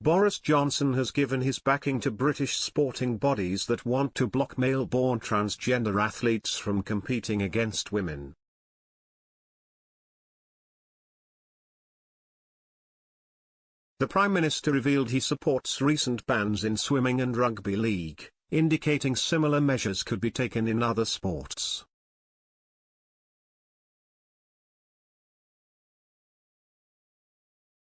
Boris Johnson has given his backing to British sporting bodies that want to block male-born transgender athletes from competing against women. The Prime Minister revealed he supports recent bans in swimming and rugby league, indicating similar measures could be taken in other sports.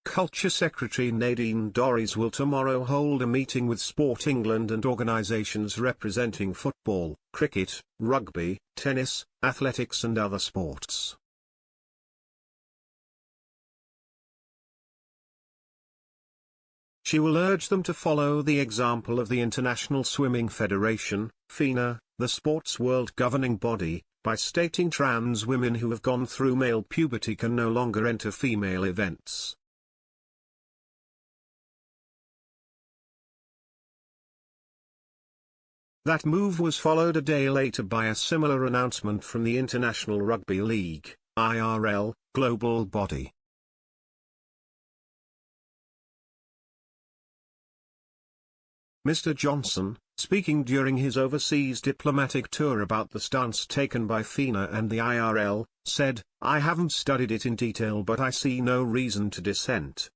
Culture Secretary Nadine Dorries will tomorrow hold a meeting with Sport England and organisations representing football, cricket, rugby, tennis, athletics and other sports. She will urge them to follow the example of the International Swimming Federation, FINA, the sports world governing body, by stating trans women who have gone through male puberty can no longer enter female events. That move was followed a day later by a similar announcement from the International Rugby League, IRL, global body. Mr. Johnson, speaking during his overseas diplomatic tour about the stance taken by FINA and the IRL, said, "I haven't studied it in detail but I see no reason to dissent."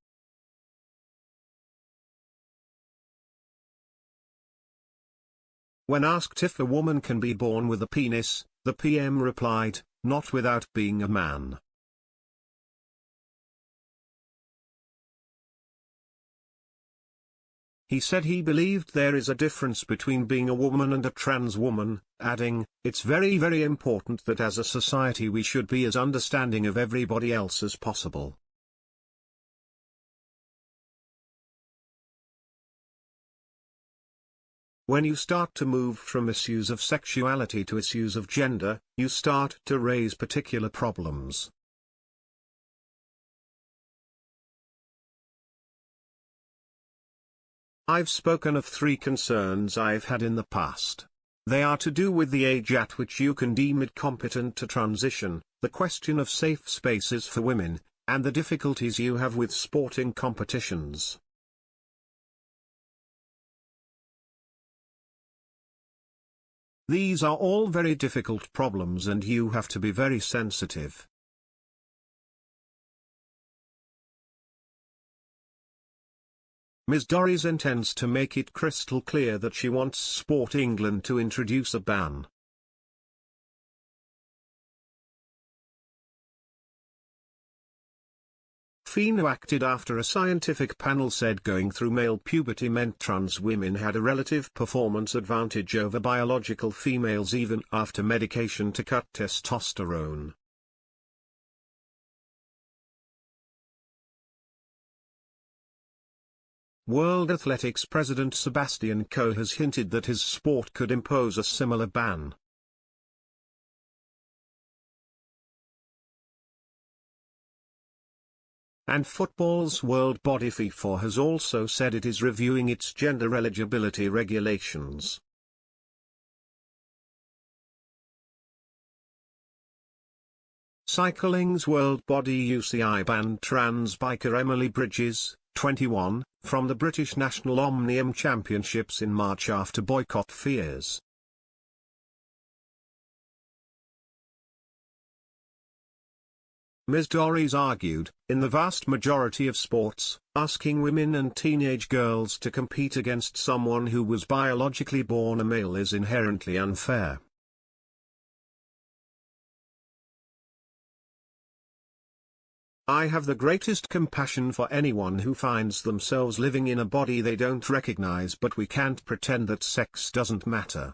When asked if a woman can be born with a penis, the PM replied, "Not without being a man." He said he believed there is a difference between being a woman and a trans woman, adding, "It's very very important that as a society we should be as understanding of everybody else as possible." When you start to move from issues of sexuality to issues of gender, you start to raise particular problems. I've spoken of 3 concerns I've had in the past. They are to do with the age at which you can deem it competent to transition, the question of safe spaces for women, and the difficulties you have with sporting competitions. These are all very difficult problems and you have to be very sensitive. Ms. Dorries intends to make it crystal clear that she wants Sport England to introduce a ban. FINA acted after a scientific panel said going through male puberty meant trans women had a relative performance advantage over biological females even after medication to cut testosterone. World Athletics President Sebastian Coe has hinted that his sport could impose a similar ban. And football's world body FIFA has also said it is reviewing its gender eligibility regulations. Cycling's world body UCI banned trans biker Emily Bridges, 21, from the British National Omnium Championships in March after boycott fears. Ms. Dorries argued, in the vast majority of sports, asking women and teenage girls to compete against someone who was biologically born a male is inherently unfair. I have the greatest compassion for anyone who finds themselves living in a body they don't recognize, but we can't pretend that sex doesn't matter.